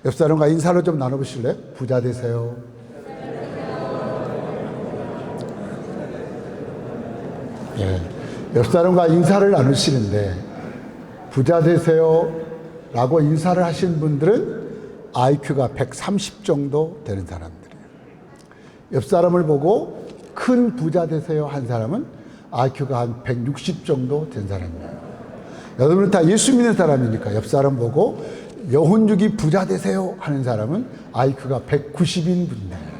옆 사람과 인사를 좀 나눠보실래요? 부자 되세요. 예, 옆 사람과 인사를 나누시는데 부자 되세요 라고 인사를 하신 분들은 IQ가 130 정도 되는 사람들이에요. 옆 사람을 보고 큰 부자 되세요 한 사람은 IQ가 한 160 정도 된 사람이에요. 여러분은 다 예수 믿는 사람이니까 옆 사람 보고 영혼주기 부자 되세요 하는 사람은 IQ가 190인 분이에요.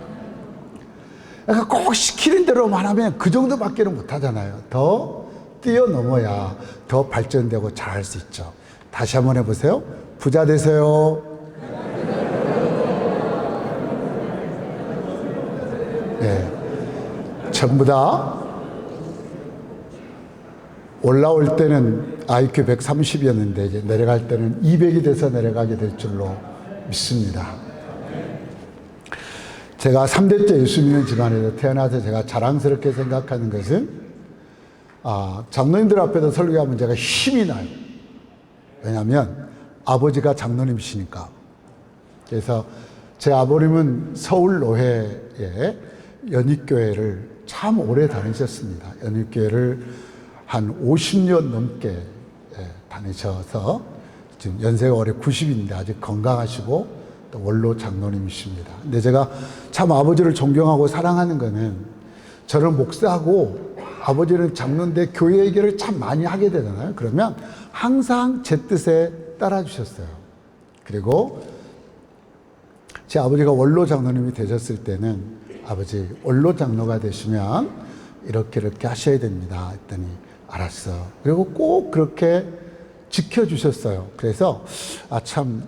그러니까 꼭 시키는 대로만 하면 그 정도밖에는 못하잖아요. 더 뛰어넘어야 더 발전되고 잘할 수 있죠. 다시 한번 해보세요. 부자 되세요. 네, 전부 다 올라올 때는 IQ 130이었는데 이제 내려갈 때는 200이 돼서 내려가게 될 줄로 믿습니다. 제가 3대째 예수 믿는 집안에서 태어나서 제가 자랑스럽게 생각하는 것은 장로님들 앞에서 설교하면 제가 힘이 나요. 왜냐하면 아버지가 장로님이시니까. 그래서 제 아버님은 서울 노회에 연익교회를 참 오래 다니셨습니다. 연익교회를 한 50년 넘게 다니셔서 지금 연세가 올해 90인데 아직 건강하시고 또 원로 장로님이십니다. 근데 제가 참 아버지를 존경하고 사랑하는 거는 저를 목사하고 아버지는 장로인데 교회 얘기를 참 많이 하게 되잖아요. 그러면 항상 제 뜻에 따라 주셨어요. 그리고 제 아버지가 원로 장로님이 되셨을 때는 아버지 원로 장로가 되시면 이렇게 하셔야 됩니다 했더니 알았어. 그리고 꼭 그렇게 지켜주셨어요. 그래서 참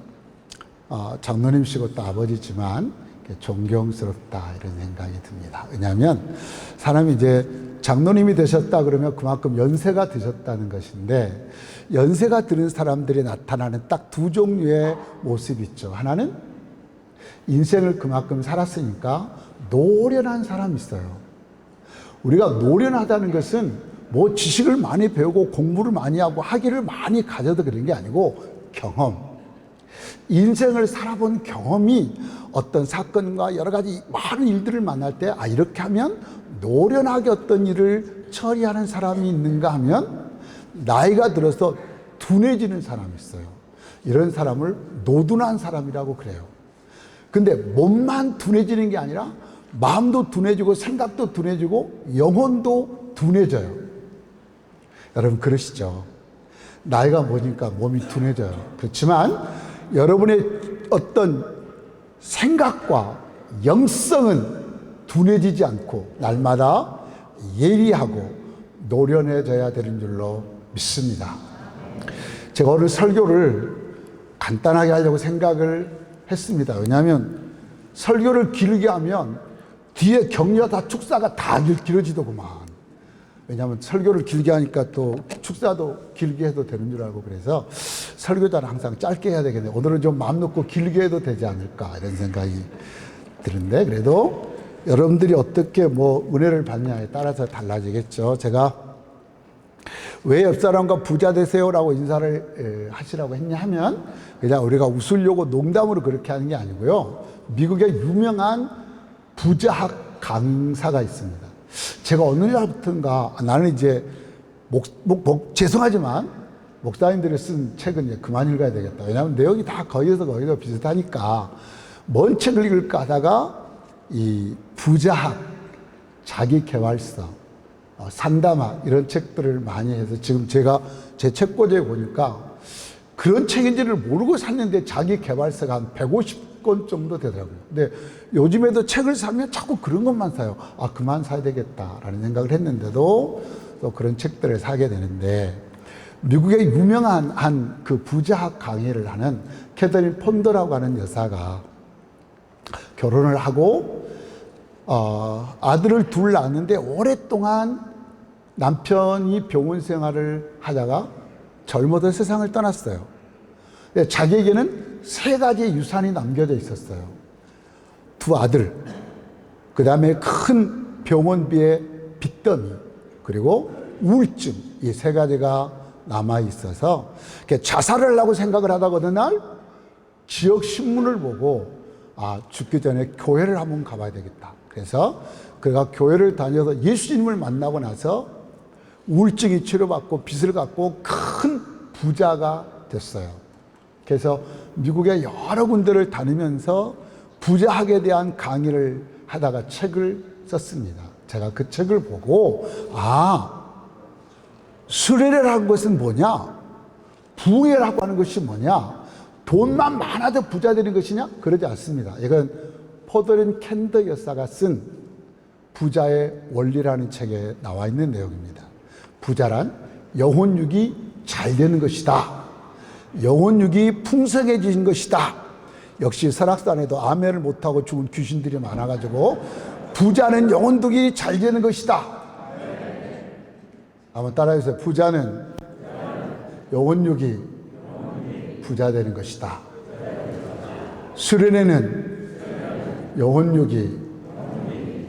장로님이시고 또 아버지지만 존경스럽다 이런 생각이 듭니다. 왜냐하면 사람이 이제 장로님이 되셨다 그러면 그만큼 연세가 드셨다는 것인데 연세가 드는 사람들이 나타나는 딱 두 종류의 모습이 있죠. 하나는 인생을 그만큼 살았으니까 노련한 사람이 있어요. 우리가 노련하다는 것은 뭐 지식을 많이 배우고 공부를 많이 하고 학위를 많이 가져도 그런 게 아니고 경험. 인생을 살아본 경험이 어떤 사건과 여러 가지 많은 일들을 만날 때 이렇게 하면 노련하게 어떤 일을 처리하는 사람이 있는가 하면 나이가 들어서 둔해지는 사람이 있어요. 이런 사람을 노둔한 사람이라고 그래요. 근데 몸만 둔해지는 게 아니라 마음도 둔해지고 생각도 둔해지고 영혼도 둔해져요. 여러분 그러시죠? 나이가 먹으니까 몸이 둔해져요. 그렇지만 여러분의 어떤 생각과 영성은 둔해지지 않고 날마다 예리하고 노련해져야 되는 줄로 믿습니다. 제가 오늘 설교를 간단하게 하려고 생각을 했습니다. 왜냐하면 설교를 길게 하면 뒤에 격려 다 축사가 다 길어지더구만. 왜냐하면 설교를 길게 하니까 또 축사도 길게 해도 되는 줄 알고 그래서 설교자는 항상 짧게 해야 되겠네요. 오늘은 좀 마음 놓고 길게 해도 되지 않을까 이런 생각이 드는데 그래도 여러분들이 어떻게 은혜를 받냐에 따라서 달라지겠죠. 제가 왜 옆사람과 부자 되세요라고 인사를 하시라고 했냐 하면 그냥 우리가 웃으려고 농담으로 그렇게 하는 게 아니고요. 미국의 유명한 부자학 강사가 있습니다. 제가 어느 날부터인가 나는 이제 죄송하지만 목사님들이 쓴 책은 이제 그만 읽어야 되겠다. 왜냐하면 내용이 다 거기서 비슷하니까 뭔 책을 읽을까 하다가 이 부자학, 자기개발서, 산담학 이런 책들을 많이 해서 지금 제가 제 책꽂이에 보니까 그런 책인지를 모르고 샀는데 자기개발서가 한 150권 정도 되더라고요. 근데 요즘에도 책을 사면 자꾸 그런 것만 사요. 그만 사야 되겠다라는 생각을 했는데도 또 그런 책들을 사게 되는데 미국의 유명한 한 그 부자학 강의를 하는 캐서린 폰더라고 하는 여사가 결혼을 하고 아들을 둘 낳았는데 오랫동안 남편이 병원 생활을 하다가 젊어서 세상을 떠났어요. 자기에게는 3가지의 유산이 남겨져 있었어요. 2 아들, 그 다음에 큰 병원비의 빚더미, 그리고 우울증, 이 3가지가 남아 있어서 자살을 하려고 생각을 하다가 어느 날 지역 신문을 보고 죽기 전에 교회를 한번 가봐야 되겠다. 그래서 그가 교회를 다녀서 예수님을 만나고 나서 우울증이 치료받고 빚을 갚고 큰 부자가 됐어요. 그래서 미국의 여러 군데를 다니면서 부자학에 대한 강의를 하다가 책을 썼습니다. 제가 그 책을 보고 수레라는 것은 뭐냐? 부흥회라고 하는 것이 뭐냐? 돈만 많아도 부자 되는 것이냐? 그러지 않습니다. 이건 포도린 캔더 여사가 쓴 부자의 원리라는 책에 나와 있는 내용입니다. 부자란 영혼육이 잘 되는 것이다. 영혼육이 풍성해진 것이다. 역시 설악산에도 아멘을 못하고 죽은 귀신들이 많아가지고 부자는 영혼육이 잘 되는 것이다. 한번 따라해주세요. 부자는 영혼육이 부자 되는 것이다. 수련회는 영혼육이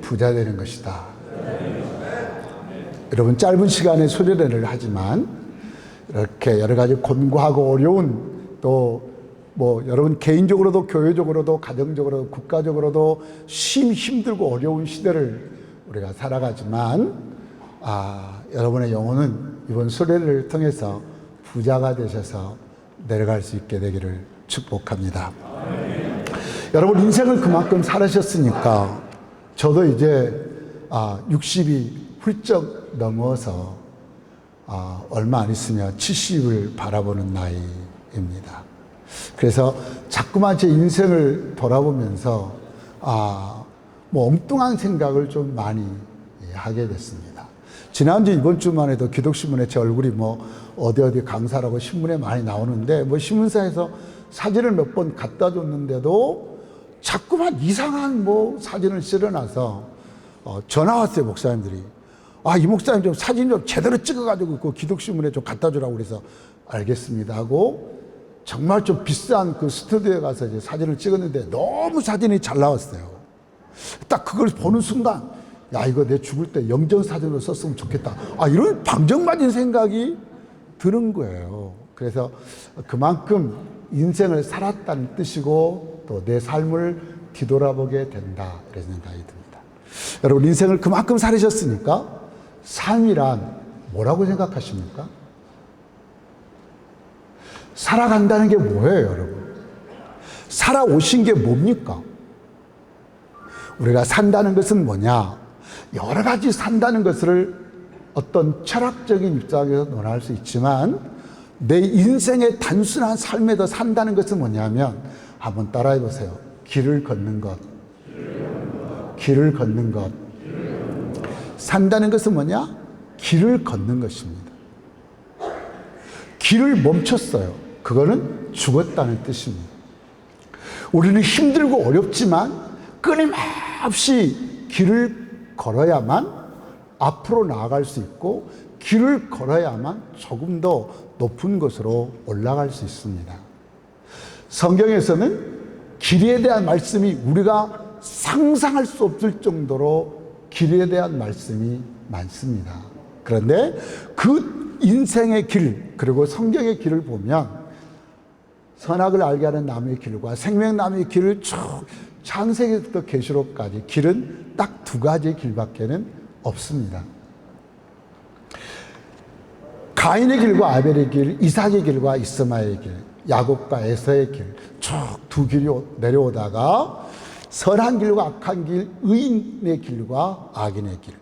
부자 되는 것이다. 여러분, 짧은 시간에 수련회를 하지만 이렇게 여러 가지 곤고하고 어려운, 또 여러분 개인적으로도 교회적으로도 가정적으로도 국가적으로도 힘들고 어려운 시대를 우리가 살아가지만 여러분의 영혼은 이번 수련회를 통해서 부자가 되셔서 내려갈 수 있게 되기를 축복합니다. 여러분, 인생을 그만큼 살으셨으니까 저도 이제 60이 훌쩍 넘어서 얼마 안 있으면 70을 바라보는 나이입니다. 그래서 자꾸만 제 인생을 돌아보면서 엉뚱한 생각을 좀 많이 하게 됐습니다. 지난주 이번 주만 해도 기독신문에 제 얼굴이 어디 강사라고 신문에 많이 나오는데 신문사에서 사진을 몇 번 갖다 줬는데도 자꾸만 이상한 사진을 실어놔서 전화 왔어요. 목사님들이. 이 목사님 좀 사진 좀 제대로 찍어가지고 그 기독신문에 좀 갖다 주라고 그래서 알겠습니다 하고 정말 좀 비싼 그 스튜디오에 가서 이제 사진을 찍었는데 너무 사진이 잘 나왔어요. 딱 그걸 보는 순간 이거 내 죽을 때 영정사진으로 썼으면 좋겠다. 이런 방정맞은 생각이 드는 거예요. 그래서 그만큼 인생을 살았다는 뜻이고 또 내 삶을 뒤돌아보게 된다, 이런 생각이 듭니다. 여러분, 인생을 그만큼 살으셨으니까 삶이란 뭐라고 생각하십니까? 살아간다는 게 뭐예요, 여러분? 살아오신 게 뭡니까? 우리가 산다는 것은 뭐냐? 여러 가지 산다는 것을 어떤 철학적인 입장에서 논할 수 있지만 내 인생의 단순한 삶에서 산다는 것은 뭐냐면 한번 따라해 보세요. 길을 걷는 것. 길을 걷는 것. 산다는 것은 뭐냐? 길을 걷는 것입니다. 길을 멈췄어요. 그거는 죽었다는 뜻입니다. 우리는 힘들고 어렵지만 끊임없이 길을 걸어야만 앞으로 나아갈 수 있고 길을 걸어야만 조금 더 높은 곳으로 올라갈 수 있습니다. 성경에서는 길에 대한 말씀이 우리가 상상할 수 없을 정도로 길에 대한 말씀이 많습니다. 그런데 그 인생의 길, 그리고 성경의 길을 보면 선악을 알게 하는 나무의 길과 생명나무의 길을 쭉 창세기부터 계시록까지 길은 딱 두 가지의 길밖에는 없습니다. 가인의 길과 아벨의 길, 이삭의 길과 이스마엘의 길, 야곱과 에서의 길, 쭉 두 길이 내려오다가 선한 길과 악한 길, 의인의 길과 악인의 길,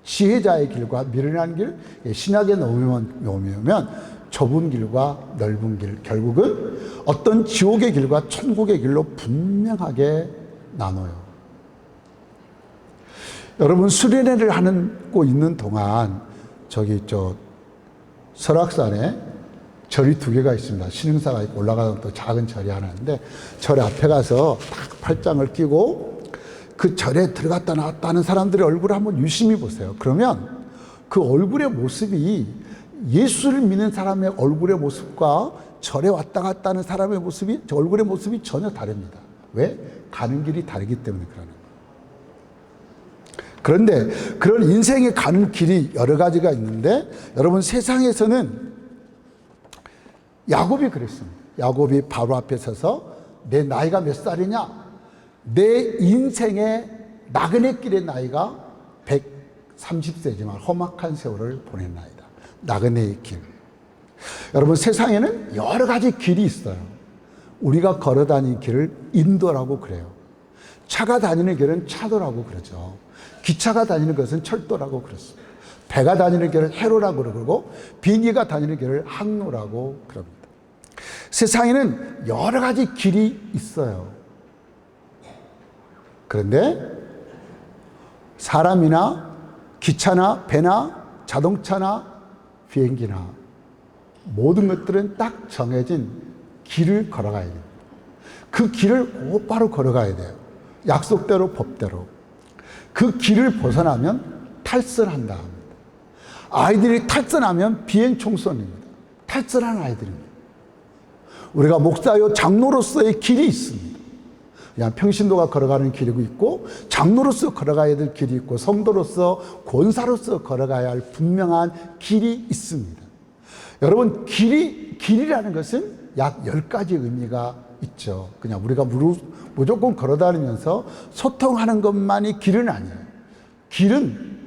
지혜자의 길과 미련한 길, 신약에 놓으면 좁은 길과 넓은 길, 결국은 어떤 지옥의 길과 천국의 길로 분명하게 나눠요. 여러분, 수련회를 하고 있는 동안 설악산에 절이 두 개가 있습니다. 신흥사가 있고 올라가면 또 작은 절이 하나 있는데 절 앞에 가서 딱 팔짱을 끼고 그 절에 들어갔다 나왔다 하는 사람들의 얼굴을 한번 유심히 보세요. 그러면 그 얼굴의 모습이 예수를 믿는 사람의 얼굴의 모습과 절에 왔다 갔다 하는 사람의 모습이, 저 얼굴의 모습이 전혀 다릅니다. 왜? 가는 길이 다르기 때문에 그러는 거예요. 그런데 그런 인생에 가는 길이 여러 가지가 있는데 여러분, 세상에서는 야곱이 그랬습니다. 야곱이 바로 앞에 서서 내 나이가 몇 살이냐? 내 인생의 나그네 길의 나이가 130세지만 험악한 세월을 보낸 나이다. 나그네의 길. 여러분, 세상에는 여러 가지 길이 있어요. 우리가 걸어 다니는 길을 인도라고 그래요. 차가 다니는 길은 차도라고 그러죠. 기차가 다니는 것은 철도라고 그랬어요. 배가 다니는 길을 해로라고 그러고 비행기가 다니는 길을 항로라고 그럽니다. 세상에는 여러 가지 길이 있어요. 그런데 사람이나 기차나 배나 자동차나 비행기나 모든 것들은 딱 정해진 길을 걸어가야 돼요. 그 길을 곧바로 걸어가야 돼요. 약속대로 법대로. 그 길을 벗어나면 탈선한다. 아이들이 탈선하면 비행총선입니다. 탈선한 아이들입니다. 우리가 목사요 장로로서의 길이 있습니다. 그냥 평신도가 걸어가는 길이 있고 장로로서 걸어가야 될 길이 있고 성도로서 권사로서 걸어가야 할 분명한 길이 있습니다. 여러분, 길이라는 것은 약 10가지 의미가 있죠. 그냥 우리가 무조건 걸어다니면서 소통하는 것만이 길은 아니에요. 길은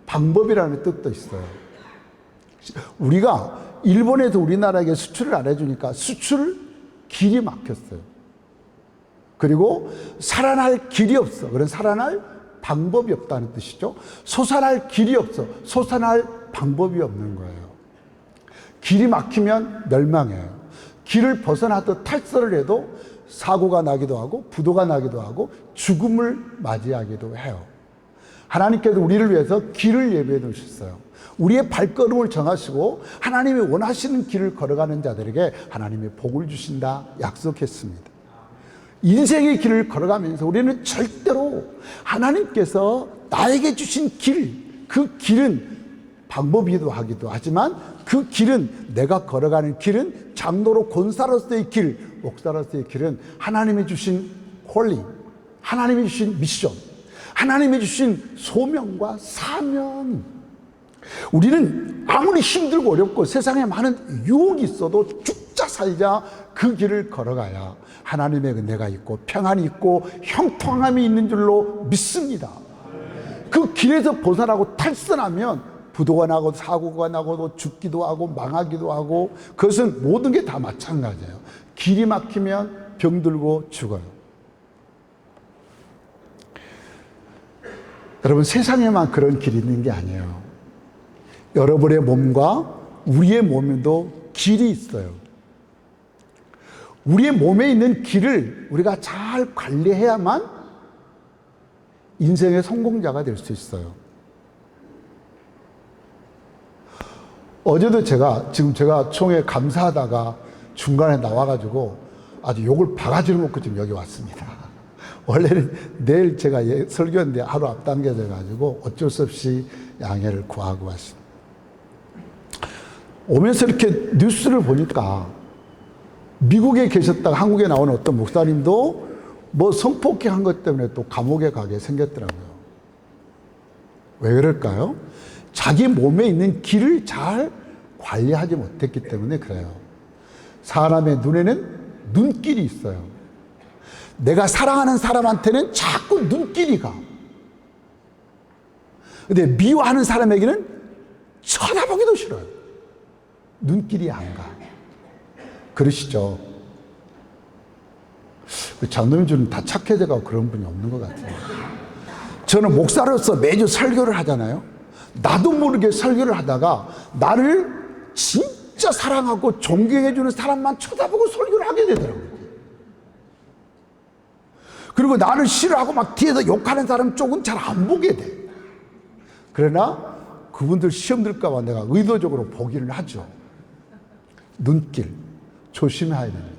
방법이라는 뜻도 있어요. 우리가 일본에서 우리나라에게 수출을 안 해주니까 수출 길이 막혔어요. 그리고 살아날 길이 없어. 그런 살아날 방법이 없다는 뜻이죠. 솟아날 길이 없어. 솟아날 방법이 없는 거예요. 길이 막히면 멸망해요. 길을 벗어나도 탈선을 해도 사고가 나기도 하고 부도가 나기도 하고 죽음을 맞이하기도 해요. 하나님께서 우리를 위해서 길을 예비해 놓으셨어요. 우리의 발걸음을 정하시고 하나님이 원하시는 길을 걸어가는 자들에게 하나님이 복을 주신다 약속했습니다. 인생의 길을 걸어가면서 우리는 절대로 하나님께서 나에게 주신 길, 그 길은 방법이기도 하기도 하지만 그 길은, 내가 걸어가는 길은 장로로 권사로서의 길, 목사로서의 길은 하나님이 주신 콜링, 하나님이 주신 미션, 하나님이 주신 소명과 사명. 우리는 아무리 힘들고 어렵고 세상에 많은 유혹이 있어도 죽자 살자 그 길을 걸어가야 하나님의 은혜가 있고 평안이 있고 형통함이 있는 줄로 믿습니다. 그 길에서 벗어나고 탈선하면 부도가 나고 사고가 나고 죽기도 하고 망하기도 하고, 그것은 모든 게 다 마찬가지예요. 길이 막히면 병들고 죽어요. 여러분, 세상에만 그런 길이 있는 게 아니에요. 여러분의 몸과 우리의 몸에도 길이 있어요. 우리의 몸에 있는 길을 우리가 잘 관리해야만 인생의 성공자가 될 수 있어요. 어제도 제가 총회 감사하다가 중간에 나와가지고 아주 욕을 바가지를 먹고 지금 여기 왔습니다. 원래는 내일 제가 설교인데 하루 앞당겨져가지고 어쩔 수 없이 양해를 구하고 왔습니다. 오면서 이렇게 뉴스를 보니까 미국에 계셨다가 한국에 나오는 어떤 목사님도 뭐 성폭행한 것 때문에 또 감옥에 가게 생겼더라고요. 왜 그럴까요? 자기 몸에 있는 길을 잘 관리하지 못했기 때문에 그래요. 사람의 눈에는 눈길이 있어요. 내가 사랑하는 사람한테는 자꾸 눈길이 가. 근데 미워하는 사람에게는 쳐다보기도 싫어요. 눈길이 안 가. 그러시죠? 장로님들은 다 착해져가고 그런 분이 없는 것 같아요. 저는 목사로서 매주 설교를 하잖아요. 나도 모르게 설교를 하다가 나를 진짜 사랑하고 존경해주는 사람만 쳐다보고 설교를 하게 되더라고요. 그리고 나를 싫어하고 막 뒤에서 욕하는 사람 쪽은 잘 안 보게 돼. 그러나 그분들 시험 들까봐 내가 의도적으로 보기를 하죠. 눈길 조심해야 됩니다.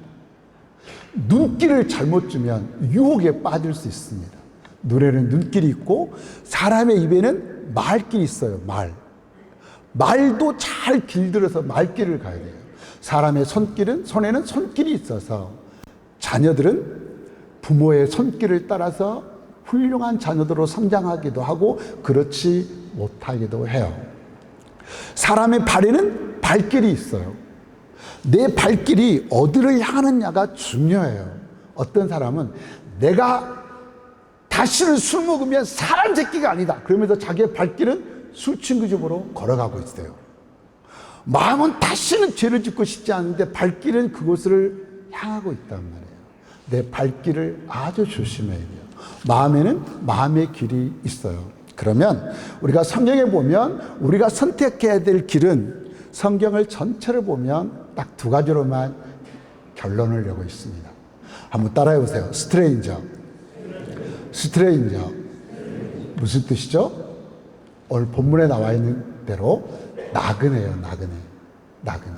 눈길을 잘못 주면 유혹에 빠질 수 있습니다. 눈에는 눈길이 있고 사람의 입에는 말길이 있어요. 말도 잘 길들여서 말길을 가야 돼요. 사람의 손에는 손길이 있어서 자녀들은 부모의 손길을 따라서 훌륭한 자녀들로 성장하기도 하고 그렇지 못하기도 해요. 사람의 발에는 발길이 있어요. 내 발길이 어디를 향하느냐가 중요해요. 어떤 사람은 내가 다시는 술 먹으면 사람 새끼가 아니다 그러면서 자기의 발길은 술 친구 집으로 걸어가고 있어요. 마음은 다시는 죄를 짓고 싶지 않은데 발길은 그곳을 향하고 있단 말이에요. 내 발길을 아주 조심해야 돼요. 마음에는 마음의 길이 있어요. 그러면 우리가 성경에 보면 우리가 선택해야 될 길은 성경을 전체를 보면 딱 두 가지로만 결론을 내고 있습니다. 한번 따라해 보세요. 스트레인저. 스트레인저. 무슨 뜻이죠? 오늘 본문에 나와 있는 대로 나그네예요. 나그네. 나그네.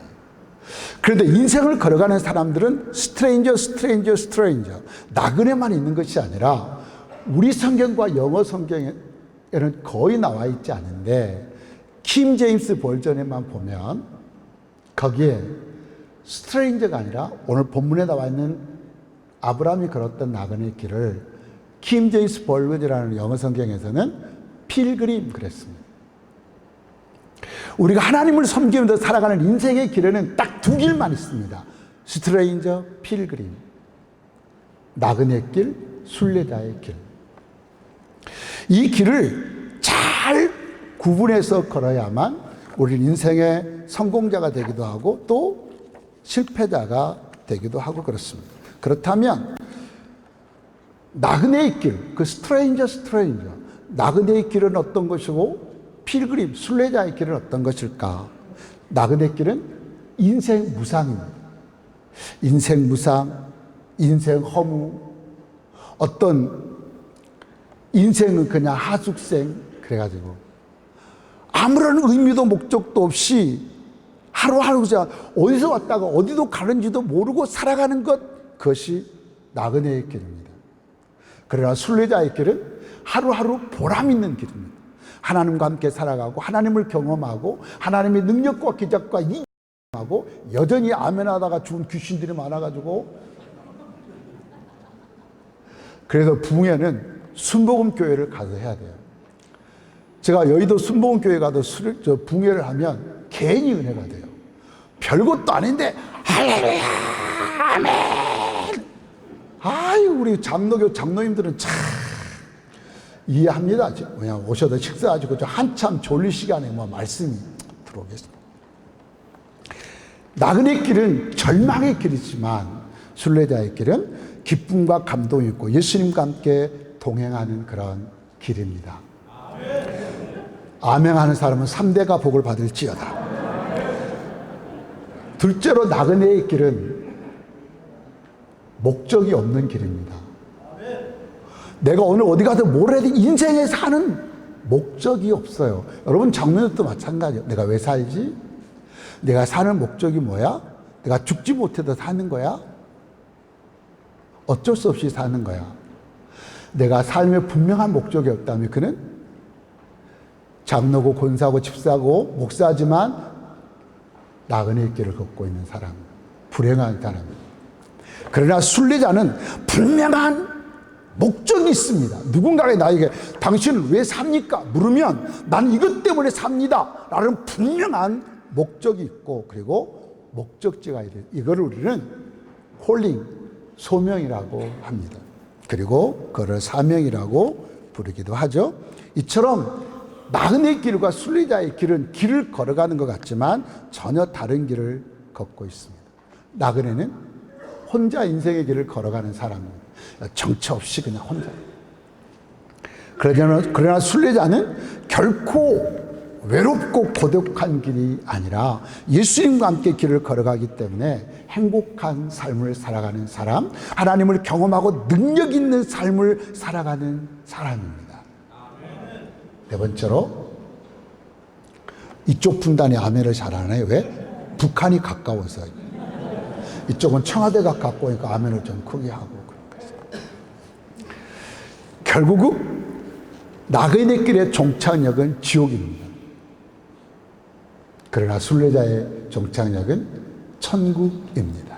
그런데 인생을 걸어가는 사람들은 스트레인저, 스트레인저, 스트레인저. 나그네만 있는 것이 아니라 우리 성경과 영어 성경에는 거의 나와 있지 않은데 킹 제임스 버전에만 보면 거기에 스트레인저가 아니라 오늘 본문에 나와 있는 아브라함이 걸었던 나그네의 길을 킹 제임스 버전이라는 영어 성경에서는 필그림 그랬습니다. 우리가 하나님을 섬기면서 살아가는 인생의 길에는 딱 두 길만 있습니다. 스트레인저, 필그림. 나그네 길, 순례자의 길. 이 길을 잘 구분해서 걸어야만 우리는 인생의 성공자가 되기도 하고 또 실패자가 되기도 하고 그렇습니다. 그렇다면 나그네의 길, 그 스트레인저, 나그네의 길은 어떤 것이고 필그림, 순례자의 길은 어떤 것일까? 나그네 길은 인생 무상입니다. 인생 무상, 인생 허무, 어떤 인생은 그냥 하숙생 그래가지고 아무런 의미도 목적도 없이 하루하루 그냥 어디서 왔다가 어디도 가는지도 모르고 살아가는 것, 그것이 나그네의 길입니다. 그러나 순례자의 길은 하루하루 보람 있는 길입니다. 하나님과 함께 살아가고 하나님을 경험하고 하나님의 능력과 기적과 이하고 여전히 아멘하다가 죽은 귀신들이 많아가지고 그래서 붕에는 순복음교회를 가서 해야 돼요. 제가 여의도 순복음교회 가서 붕회를 하면 괜히 은혜가 돼요. 별것도 아닌데 할렐루야 아멘. 아유 우리 장로교 장로님들은 참 이해합니다. 그냥 오셔도 식사하시고 한참 졸릴 시간에 말씀이 들어오겠습니다. 나그네 길은 절망의 길이지만 순례자의 길은 기쁨과 감동이 있고 예수님과 함께 동행하는 그런 길입니다. 아멘 하는 사람은 3대가 복을 받을지어다. 둘째로 나그네의 길은 목적이 없는 길입니다. 내가 오늘 어디 가서 뭘 해야 돼? 인생에 사는 목적이 없어요. 여러분 장로님도 마찬가지예요. 내가 왜 살지? 내가 사는 목적이 뭐야? 내가 죽지 못해도 사는 거야? 어쩔 수 없이 사는 거야. 내가 삶에 분명한 목적이 없다면 그는 장로고 권사고 집사고 목사지만 나그네의 길을 걷고 있는 사람, 불행한 사람입니다. 그러나 순례자는 분명한 목적이 있습니다. 누군가가 나에게 당신은 왜 삽니까? 물으면 나는 이것 때문에 삽니다 라는 분명한 목적이 있고 그리고 목적지가 있어요. 이걸 우리는 콜링, 소명이라고 합니다. 그리고 그걸 사명이라고 부르기도 하죠. 이처럼 나그네의 길과 순례자의 길은 길을 걸어가는 것 같지만 전혀 다른 길을 걷고 있습니다. 나그네는 혼자 인생의 길을 걸어가는 사람입니다. 정처 없이 그냥 혼자. 그러나 순례자는 결코 외롭고 고독한 길이 아니라 예수님과 함께 길을 걸어가기 때문에 행복한 삶을 살아가는 사람, 하나님을 경험하고 능력 있는 삶을 살아가는 사람입니다. 네 번째로 이쪽 분단이 아멘을 잘하나요? 왜? 북한이 가까워서. 이쪽은 청와대가 가까우니까 아멘을 좀 크게 하고 결국은 나그네 길의 종착역은 지옥입니다. 그러나 순례자의 종착역은 천국입니다.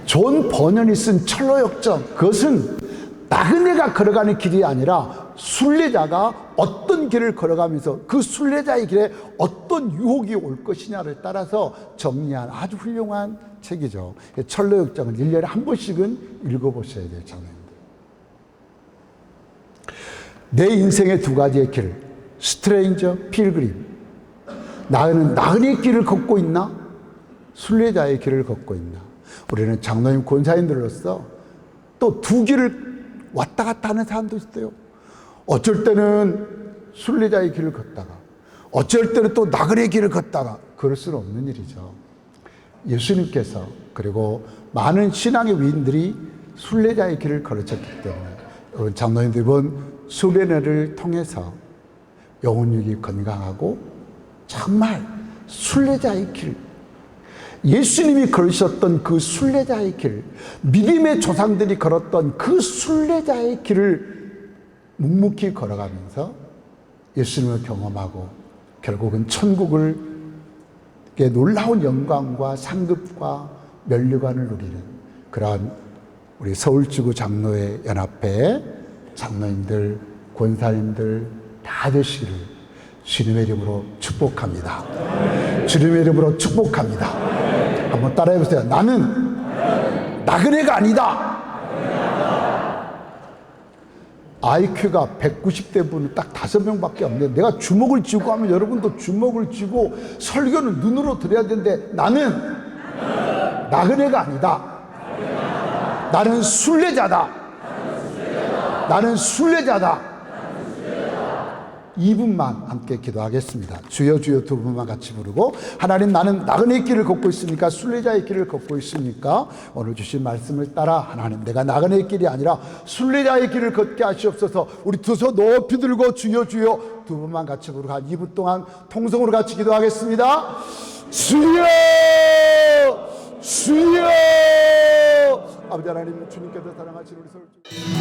존 버년이 쓴 철로역정, 그것은 나그네가 걸어가는 길이 아니라 순례자가 어떤 길을 걸어가면서 그 순례자의 길에 어떤 유혹이 올 것이냐를 따라서 정리한 아주 훌륭한 책이죠. 철로역정을 1년에 한 번씩은 읽어보셔야 돼요, 장로님들. 내 인생의 두 가지의 길, 스트레인저, 필그림. 나는 나그네의 길을 걷고 있나? 순례자의 길을 걷고 있나? 우리는 장로님 권사님들로서 또 두 길을 왔다 갔다 하는 사람도 있어요. 어쩔 때는 순례자의 길을 걷다가, 어쩔 때는 또 나그네의 길을 걷다가, 그럴 수는 없는 일이죠. 예수님께서 그리고 많은 신앙의 위인들이 순례자의 길을 걸으셨기 때문에 여러분 장로님들 이번 순례를 통해서 영혼육이 건강하고 정말 순례자의 길, 예수님이 걸으셨던 그 순례자의 길, 믿음의 조상들이 걸었던 그 순례자의 길을 묵묵히 걸어가면서 예수님을 경험하고 결국은 천국을 놀라운 영광과 상급과 면류관을 누리는 그러한 우리 서울지구 장로회 연합회 장로님들, 권사님들 다 되시기를 주님의 이름으로 축복합니다. 주님의 이름으로 축복합니다. 한번 따라해 보세요. 나는 나그네가 아니다. IQ가 190대 분은 딱 5명밖에 없는데 내가 주먹을 쥐고 하면 여러분도 주먹을 쥐고 설교는 눈으로 들어야 되는데 나는 나그네가 아니다. 나는 순례자다. 나는 순례자다. 2분만 함께 기도하겠습니다. 주여 주여 두 분만 같이 부르고 하나님 나는 나그네의 길을 걷고 있습니까? 순례자의 길을 걷고 있습니까? 오늘 주신 말씀을 따라 하나님 내가 나그네의 길이 아니라 순례자의 길을 걷게 하시옵소서. 우리 두 손 높이 들고 주여 주여 두 분만 같이 부르고 한 2분 동안 통성으로 같이 기도하겠습니다. 주여 주여 아버지 하나님 주님께서 사랑하시는 우리 서울